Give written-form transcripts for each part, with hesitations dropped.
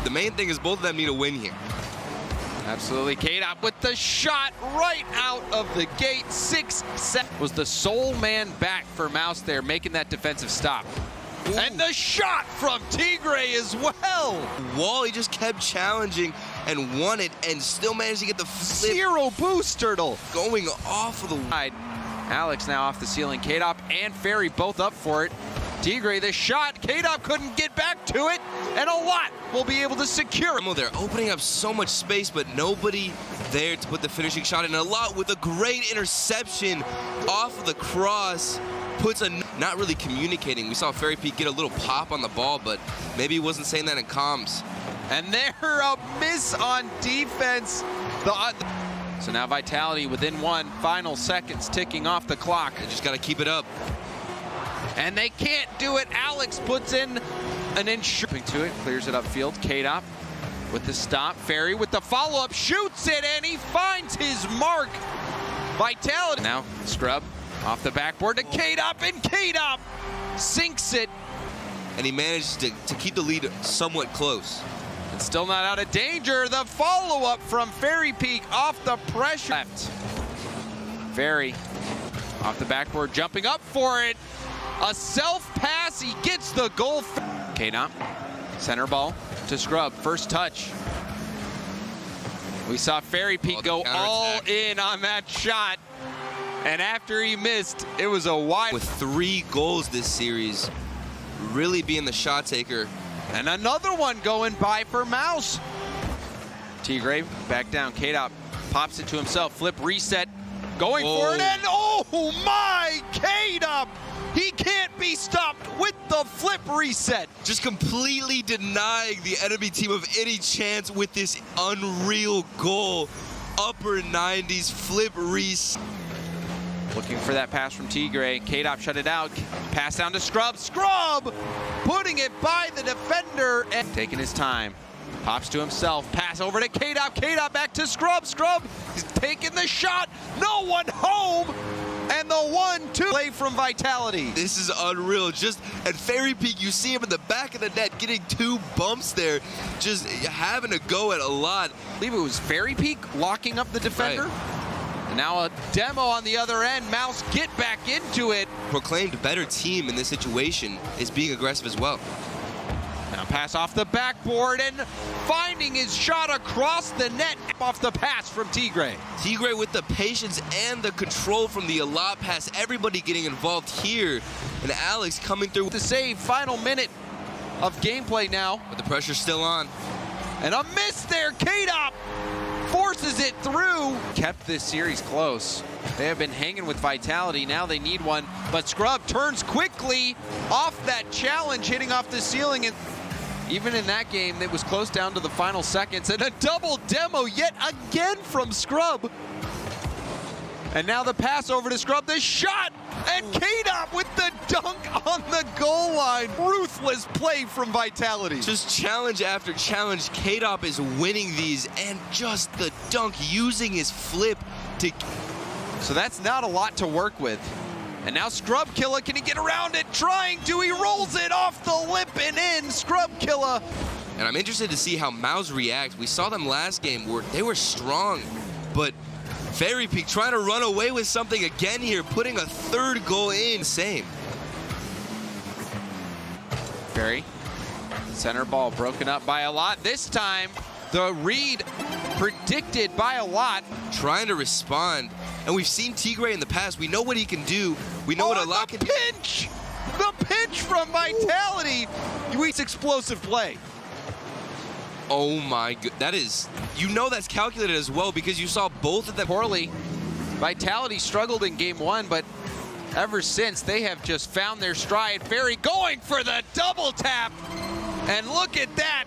The main thing is both of them need a win here. Absolutely. K-Dop with the shot right out of the gate. 6-7 was the sole man back for Mouz there, making that defensive stop. Ooh. And the shot from Tigre as well. Wall, he just kept challenging and won it and still managed to get the flip. Zero boost turtle. Going off of the side. Alex now off the ceiling. K-Dop and Ferry both up for it. Tigre, the shot. K-Dop couldn't get back to it, and a lot will be able to secure it. They're opening up so much space, but nobody there to put the finishing shot in. A lot with a great interception off of the cross. Puts a not really communicating. We saw Ferry Peak get a little pop on the ball, but maybe he wasn't saying that in comms. And there a miss on defense. So now Vitality within one, final seconds ticking off the clock. They just got to keep it up. And they can't do it. Alex puts in an insurance to it, clears it upfield. K-Dop with the stop. Ferry with the follow-up, shoots it, and he finds his mark. Vitality. Now Scrub off the backboard to K-Dop, and K-Dop sinks it. And he managed to keep the lead somewhat close. And still not out of danger. The follow-up from Ferry Peak off the pressure. Left. Ferry off the backboard, jumping up for it. A self-pass, he gets the goal. K-Dop, center ball to Scrub, first touch. We saw Ferry Peak go all in on that shot. And after he missed, it was a wide. With 3 goals this series, really being the shot taker. And another one going by for Mouz. Tigre back down, K-Dop pops it to himself, flip, reset, going for it, and oh my, K-Dop! He can't be stopped with the flip reset. Just completely denying the enemy team of any chance with this unreal goal. Upper 90s flip reset. Looking for that pass from Tigre. K-Dop shut it out. Pass down to Scrub. Scrub putting it by the defender and taking his time. Pops to himself. Pass over to K-Dop. K-Dop back to Scrub. Scrub is taking the shot. No one home. And the 1-2 play from Vitality. This is unreal. Just at Ferry Peak, you see him in the back of the net getting 2 bumps there, just having to go at a lot. I believe it was Ferry Peak locking up the defender. Right. And now a demo on the other end. Mouz get back into it. Proclaimed better team in this situation is being aggressive as well. Now pass off the backboard and finding his shot across the net off the pass from Tigre. Tigre with the patience and the control from the Alot pass. Everybody getting involved here. And Alex coming through. To save, final minute of gameplay now. But the pressure's still on. And a miss there, K-Dop forces it through. Kept this series close. They have been hanging with Vitality. Now they need one. But Scrub turns quickly off that challenge, hitting off the ceiling. And even in that game, it was close down to the final seconds. And a double demo yet again from Scrub. And now the pass over to Scrub, the shot, and K-Dop with the dunk on the goal line. Ruthless play from Vitality. Just challenge after challenge, K-Dop is winning these, and just the dunk, using his flip to... So that's not a lot to work with. And now Scrub Killa, can he get around it? Trying to, he rolls it off the lip and in. Scrub Killa. And I'm interested to see how Mouz reacts. We saw them last game where they were strong, but Ferry Peak trying to run away with something again here, putting a 3rd goal in. Same. Ferry, center ball broken up by Alot. This time, the read predicted by Alot. Trying to respond. And we've seen Tigre in the past. We know what he can do. We know what Alot can do. Pinch! The pinch from Vitality. It's explosive play. Oh my god, that is, you know that's calculated as well because you saw both of them poorly. Vitality struggled in game 1, but ever since they have just found their stride. Ferry going for the double tap. And look at that.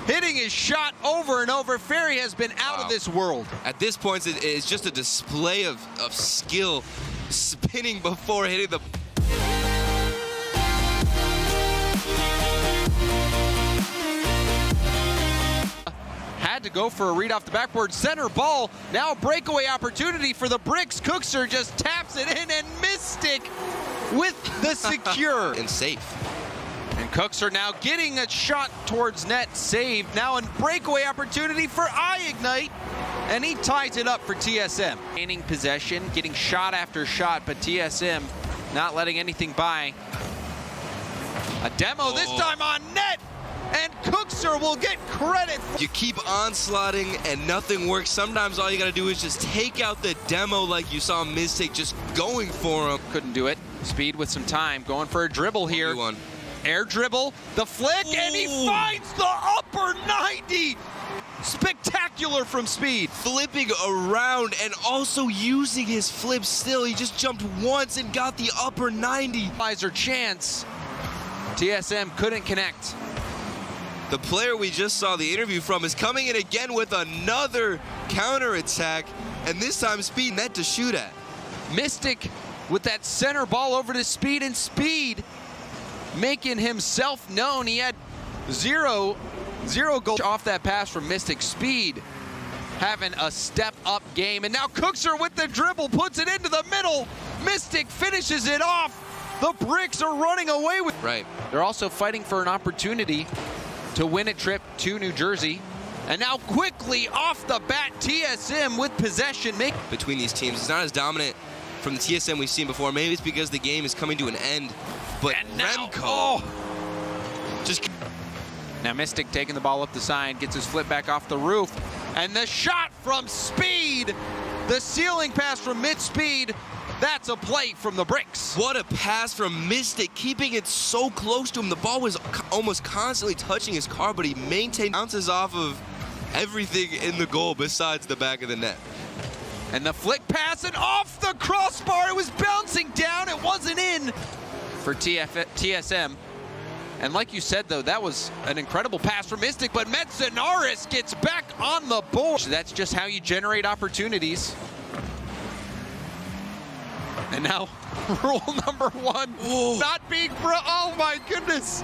Hitting his shot over and over. Ferry has been out of this world. At this point, it's just a display of skill, spinning before hitting the... Had to go for a read off the backboard. Center ball, now a breakaway opportunity for the Bricks. Cookser just taps it in, and Mystic with the secure. And safe. And Cooks are now getting a shot towards net, saved. Now a breakaway opportunity for Ignite, and he ties it up for TSM. Gaining possession, getting shot after shot, but TSM not letting anything by. A demo this time on net, and Cookser will get credit. You keep onslaughting and nothing works. Sometimes all you gotta do is just take out the demo like you saw Mistake just going for him. Couldn't do it. Speed with some time, going for a dribble here. Air dribble, the flick, and he finds the upper 90. Spectacular from Speed. Flipping around and also using his flip still. He just jumped once and got the upper 90. Chance. TSM couldn't connect. The player we just saw the interview from is coming in again with another counterattack, and this time Speed net to shoot at. Mystic with that center ball over to Speed, and Speed making himself known. He had zero goals off that pass from Mystic. Speed having a step-up game, and now Cookser with the dribble puts it into the middle. Mystic finishes it off. The Bricks are running away with. Right. They're also fighting for an opportunity to win a trip to New Jersey. And now quickly off the bat, TSM with possession. Between these teams, it's not as dominant from the TSM we've seen before. Maybe it's because the game is coming to an end. But Remco just... Now Mystic taking the ball up the side, gets his flip back off the roof. And the shot from Speed. The ceiling pass from mid-speed. That's a play from the Bricks. What a pass from Mystic, keeping it so close to him. The ball was almost constantly touching his car, but he maintained bounces off of everything in the goal besides the back of the net. And the flick pass and off the crossbar. It was bouncing down. It wasn't in for TSM. And like you said, though, that was an incredible pass from Mystic, but Metzanaris gets back on the board. So that's just how you generate opportunities. And now, rule number one, not being oh my goodness.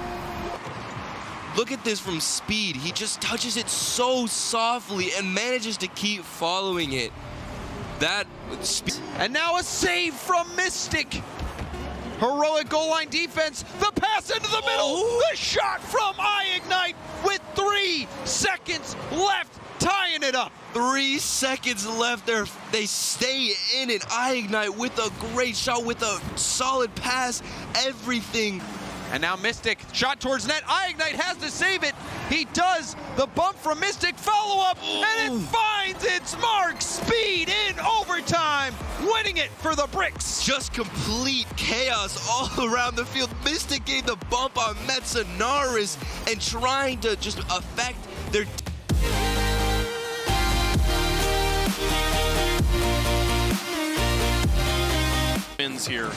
Look at this from Speed. He just touches it so softly and manages to keep following it. And now a save from Mystic. Heroic goal line defense. The pass into the middle. The shot from Ignite with 3 seconds left. Tying it up. 3 seconds left there. They stay in it. Ignite with a great shot, with a solid pass, everything. And now Mystic, shot towards net. Ignite has to save it. He does. The bump from Mystic, follow-up, and it finds its mark. Speed in overtime, winning it for the Bricks. Just complete chaos all around the field. Mystic gave the bump on Metzanaris and trying to just affect their... Wins here.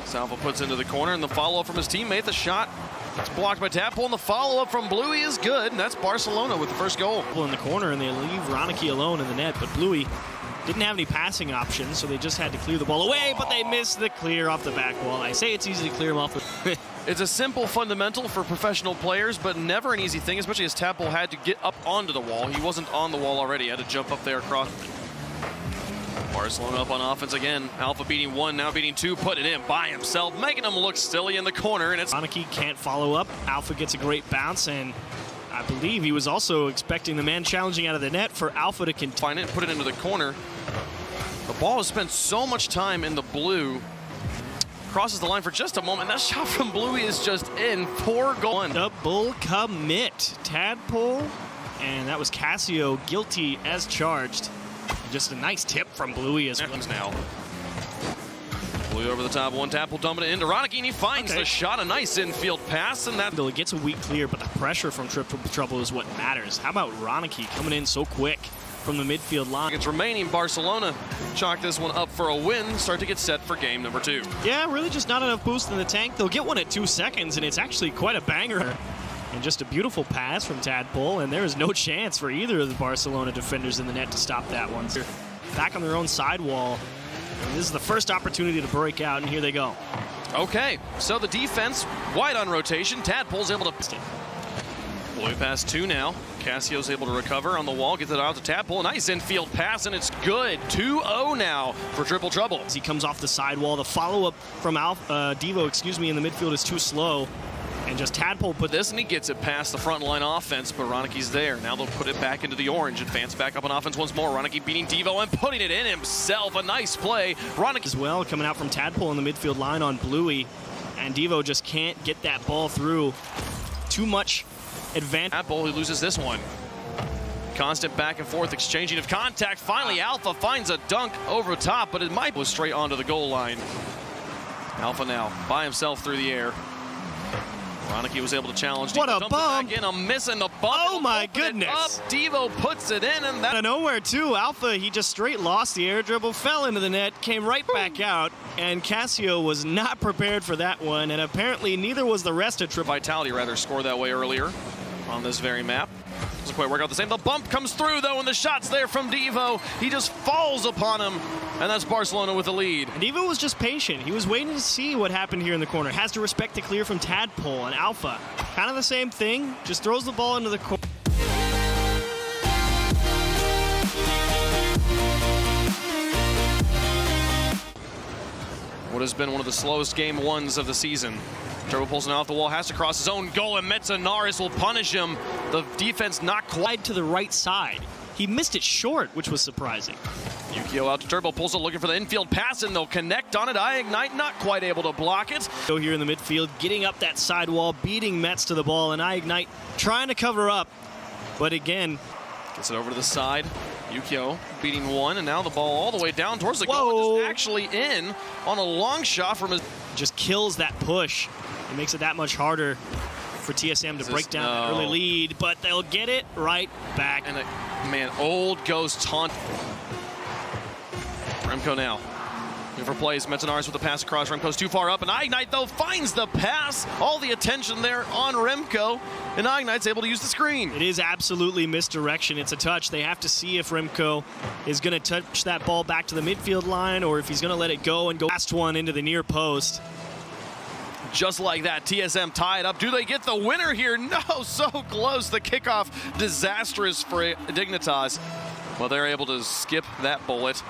Salva puts into the corner, and the follow-up from his teammate. The shot, it's blocked by Tadpole, and the follow-up from Bluey is good, and that's Barcelona with the first goal. In the corner, and they leave Ronicky alone in the net, but Bluey didn't have any passing options, so they just had to clear the ball away, but they missed the clear off the back wall. I say it's easy to clear them off. It's a simple fundamental for professional players, but never an easy thing, especially as Tadpole had to get up onto the wall. He wasn't on the wall already. He had to jump up there across. Barcelona up on offense again. Alpha beating 1, now beating 2, put it in by himself, making him look silly in the corner, and it's... Ronicky can't follow up. Alpha gets a great bounce, and I believe he was also expecting the man challenging out of the net for Alpha to continue. Find it, put it into the corner. The ball has spent so much time in the blue. Crosses the line for just a moment. That shot from Bluey is just in. Poor goal. Double commit. Tadpole, and that was Cassio, guilty as charged. Just a nice tip from Bluey as well. Now. Bluey over the top, one Tadpole dumping it into Ronicky, and he finds the shot, a nice infield pass, and that... It gets a weak clear, but the pressure from Triple Trouble is what matters. How about Ronicky coming in so quick from the midfield line? It's remaining. Barcelona chalk this one up for a win, start to get set for game number 2. Yeah, really just not enough boost in the tank. They'll get one at 2 seconds, and it's actually quite a banger. And just a beautiful pass from Tadpole, and there is no chance for either of the Barcelona defenders in the net to stop that one. They're back on their own sidewall. And this is the first opportunity to break out, and here they go. Okay, so the defense wide on rotation. Tadpole's able to... Blue pass 2 now. Cassio's able to recover on the wall, gets it out to Tadpole. Nice infield pass, and it's good. 2-0 now for Triple Trouble. As he comes off the sidewall, the follow-up from Devo, in the midfield is too slow. And just Tadpole put this, and he gets it past the front line offense, but Ronicki's there. Now they'll put it back into the orange. Advance back up on offense once more. Ronicki beating Devo and putting it in himself. A nice play. Ronicki as well, coming out from Tadpole in the midfield line on Bluey. And Devo just can't get that ball through. Too much advantage. Tadpole, he loses this one. Constant back and forth exchanging of contact. Finally, Alpha finds a dunk over top, but it might go straight onto the goal line. Alpha now by himself through the air. Ronicki was able to challenge. What Devo a bump! Back in, a miss in the bump. Oh my goodness! Up. Devo puts it in, and that out of nowhere too. Alpha, he just straight lost the air dribble, fell into the net, came right back out, and Cassio was not prepared for that one, and apparently neither was the rest of Vitality rather scored that way earlier on this very map. Doesn't quite work out the same. The bump comes through though, and the shot's there from Devo. He just falls upon him, and that's Barcelona with the lead. And Devo was just patient. He was waiting to see what happened here in the corner. Has to respect the clear from Tadpole, and Alpha, kind of the same thing, just throws the ball into the corner. What has been one of the slowest game ones of the season. Turbo pulls it off the wall, has to cross his own goal, and Metzanaris will punish him. The defense not quite To the right side. He missed it short, which was surprising. Yukio out to Turbo, pulls it looking for the infield pass, and they'll connect on it. Ignite not quite able to block it. Go here in the midfield, getting up that side wall, beating Metz to the ball, and Ignite trying to cover up. But again, gets it over to the side. Yukio beating one, and now the ball all the way down towards the goal, Whoa. and just actually in on a long shot from his... just kills that push. It makes it that much harder for TSM to break down that early lead, but they'll get it right back. And man, old ghost taunt. Remco now. Looking for plays. Metzanaris with the pass across. Remco's too far up, and Ignite, though, finds the pass. All the attention there on Remco, and Ignite's able to use the screen. It is absolutely misdirection. It's a touch. They have to see if Remco is going to touch that ball back to the midfield line or if he's going to let it go and go last one into the near post. Just like that, TSM tie it up. Do they get the winner here? No, so close. The kickoff disastrous for Dignitas. Well, they're able to skip that bullet.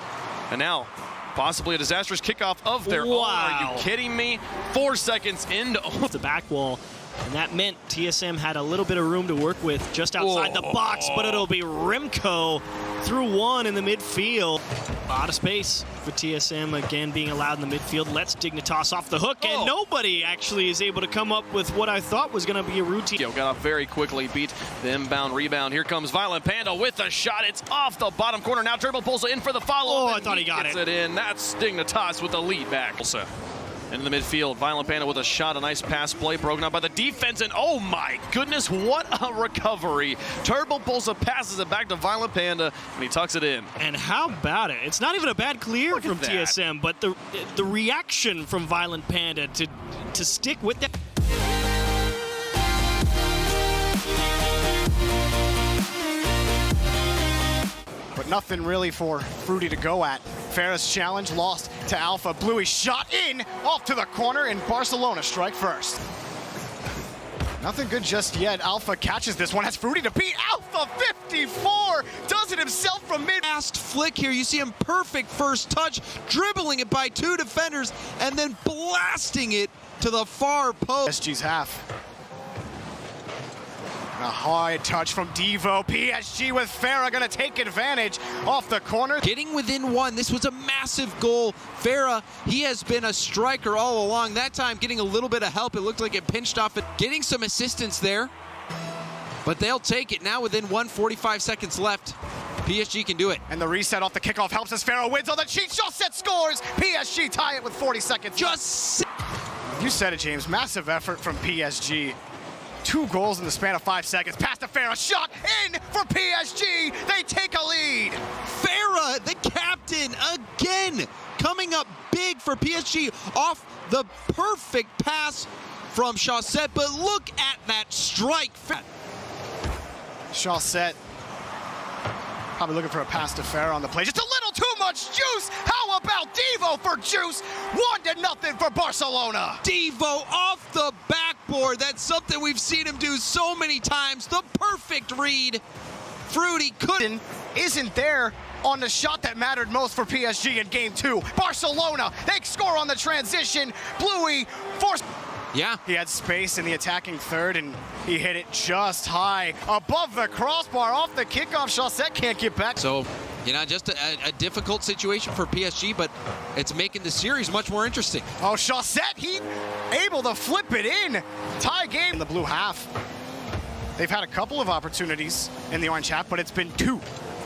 And now, possibly a disastrous kickoff of their own. Are you kidding me? 4 seconds into the back wall. And that meant TSM had a little bit of room to work with just outside the box, but it'll be Remco through one in the midfield. A lot of space for TSM, again being allowed in the midfield. Lets Dignitas off the hook, and nobody actually is able to come up with what I thought was going to be a routine. Got up very quickly, beat the inbound rebound. Here comes Violent Panda with a shot. It's off the bottom corner. Now Turbo pulls it in for the follow. Oh, I thought he got it. Gets it in. That's Dignitas with the lead back. Into the midfield, Violent Panda with a shot, a nice pass play, broken up by the defense, and oh my goodness, what a recovery. Turbo pulls passes it back to Violent Panda, and he tucks it in. And how about it? It's not even a bad clear from TSM, but the reaction from Violent Panda to stick with that. But nothing really for Fruity to go at. Farah's challenge lost to Alpha. Bluey shot in, off to the corner, and Barcelona strike first. Nothing good just yet. Alpha catches this one, has Fruity to beat. Alpha 54 does it himself from mid. Fast flick here. You see him perfect first touch, dribbling it by two defenders, and then blasting it to the far post. SG's half. A high touch from Devo. PSG with Farah gonna take advantage off the corner. Getting within one. This was a massive goal. Farah, he has been a striker all along. That time getting a little bit of help. It looked like it pinched off it. Getting some assistance there. But they'll take it now within 1:45 seconds left. PSG can do it. And the reset off the kickoff helps as Farah wins on the cheat. Shot scores. PSG tie it with 40 seconds. You said it, James. Massive effort from PSG. 2 goals in the span of 5 seconds. Pass to Farah, shot in for PSG. They take a lead. Farah, the captain, again coming up big for PSG off the perfect pass from Chaussette. But look at that strike. Chaussette probably looking for a pass to Farah on the play. Just a little too much juice. How about Devo for juice? 1-0 for Barcelona. Devo off the backboard. That's something we've seen him do so many times. The perfect read. Fruity couldn't. Isn't there on the shot that mattered most for PSG in game 2. Barcelona, they score on the transition. Bluey forced. Yeah. He had space in the attacking third, and he hit it just high above the crossbar off the kickoff. Chaussette can't get back. So, you know, just a difficult situation for PSG, but it's making the series much more interesting. Oh, Chaussette, he able to flip it in. Tie game in the blue half. They've had a couple of opportunities in the orange half, but it's been 2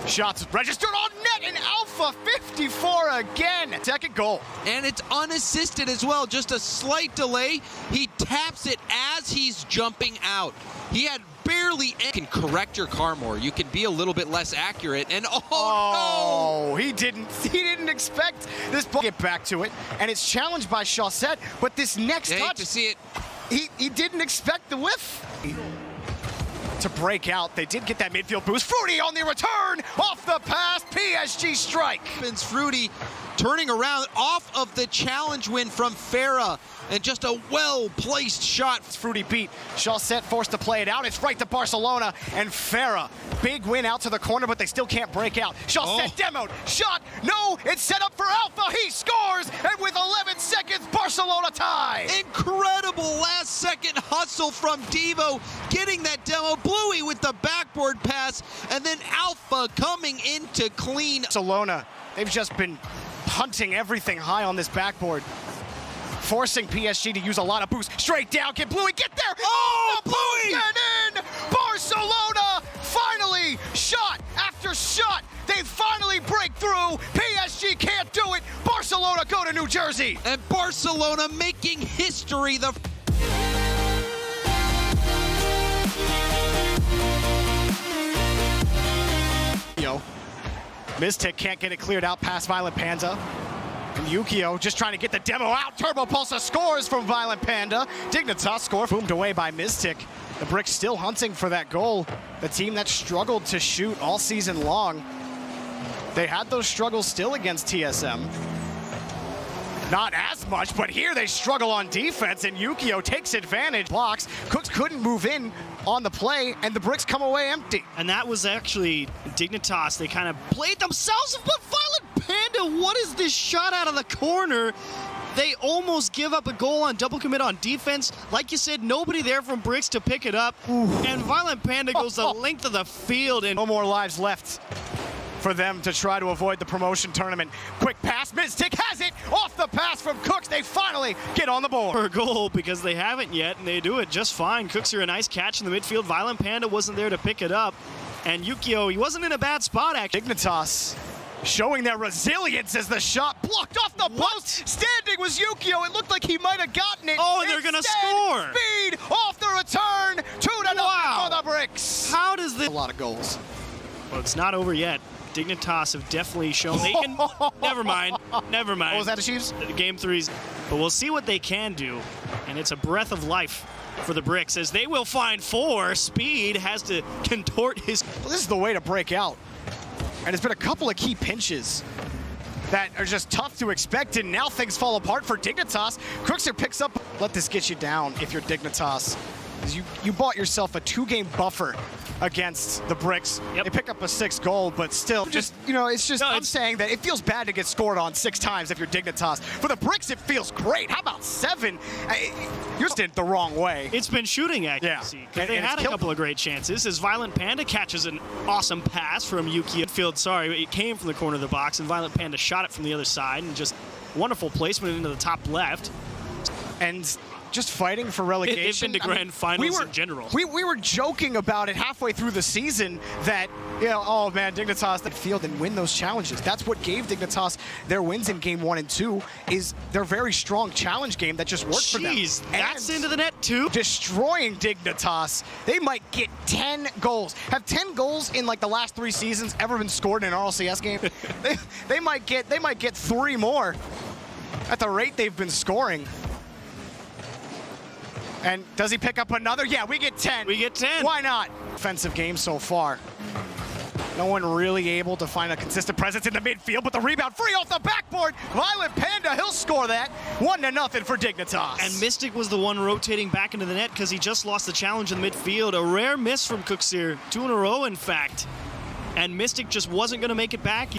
shots registered on net, and Alpha 54 again. Second goal. And it's unassisted as well, just a slight delay. He taps it as he's jumping out. He had barely can correct your car more. You can be a little bit less accurate, and no! He didn't expect this ball. Get back to it, and it's challenged by Chaussette, but this next touch, to see it. He didn't expect the whiff. To break out, they did get that midfield boost. Fruity on the return, off the pass, PSG strike. Fruity turning around off of the challenge win from Farah, and just a well-placed shot. Fruity beat. Chaussette forced to play it out. It's right to Barcelona, and Farah, big win out to the corner, but they still can't break out. Chaussette demoed, shot, no, it's set up for Alpha. He scores, and with 11 seconds, Barcelona tie. Incredible last-second hustle from Devo, getting that demo. Bluey with the backboard pass, and then Alpha coming in to clean. Barcelona, they've just been hunting everything high on this backboard, forcing PSG to use a lot of boost. Straight down, can Bluey get there? Oh, Bluey! Get in! Barcelona finally, shot after shot, they finally break through. PSG can't do it. Barcelona go to New Jersey. And Barcelona making history. Mystic can't get it cleared out past Violent Panda. And Yukio just trying to get the demo out. Turbo Pulsa scores from Violent Panda. Dignitas score, boomed away by Mystic. The Bricks still hunting for that goal. The team that struggled to shoot all season long. They had those struggles still against TSM. Not as much, but here they struggle on defense, and Yukio takes advantage. Blocks. Cooks couldn't move in on the play, and the Bricks come away empty. And that was actually Dignitas. They kind of played themselves, but Violent Panda, what is this shot out of the corner? They almost give up a goal on double commit on defense. Like you said, nobody there from Bricks to pick it up. And Violent Panda goes the length of the field. And no more lives left for them to try to avoid the promotion tournament. Quick pass, Mystic has it, off the pass from Cooks. They finally get on the board. For a goal, because they haven't yet, and they do it just fine. Cooks are a nice catch in the midfield. Violent Panda wasn't there to pick it up. And Yukio, he wasn't in a bad spot, actually. Dignitas showing their resilience as the shot blocked off the post. Standing was Yukio. It looked like he might have gotten it. Oh, and they're going to score. Speed off the return. 2-0 for the Bricks. How does this... A lot of goals. Well, it's not over yet. Dignitas have definitely shown they can... Never mind. Never mind. What was that, Chiefs? Game 3's... But we'll see what they can do. And it's a breath of life for the Bricks, as they will find 4. Speed has to contort his... Well, this is the way to break out. And it's been a couple of key pinches that are just tough to expect, and now things fall apart for Dignitas. Crookster picks up. Let this get you down if you're Dignitas. You bought yourself a 2-game buffer against the Bricks. Yep. They pick up a 6th goal, but still, just, you know, it's just, I'm saying that it feels bad to get scored on 6 times if you're Dignitas. For the Bricks, it feels great. How about 7? You're still the wrong way. It's been shooting accuracy. Yeah. They had a couple of great chances as Violent Panda catches an awesome pass from Yukio. Field, sorry, it came from the corner of the box, and Violent Panda shot it from the other side, and just wonderful placement into the top left. And just fighting for relegation. They've been to grand finals in general. We were joking about it halfway through the season that, you know, oh man, Dignitas that field and win those challenges. That's what gave Dignitas their wins in game 1 and 2, is their very strong challenge game that just worked for them. Jeez, that's into the net too. Destroying Dignitas. They might get 10 goals. Have 10 goals in like the last 3 seasons ever been scored in an RLCS game? they might get 3 more at the rate they've been scoring. And does he pick up another? Yeah, we get 10. We get 10. Why not? Offensive game so far. No one really able to find a consistent presence in the midfield, but the rebound free off the backboard. Violent Panda, he'll score that. 1-0 for Dignitas. And Mystic was the one rotating back into the net because he just lost the challenge in the midfield. A rare miss from Cooks here. 2 in a row, in fact. And Mystic just wasn't going to make it back.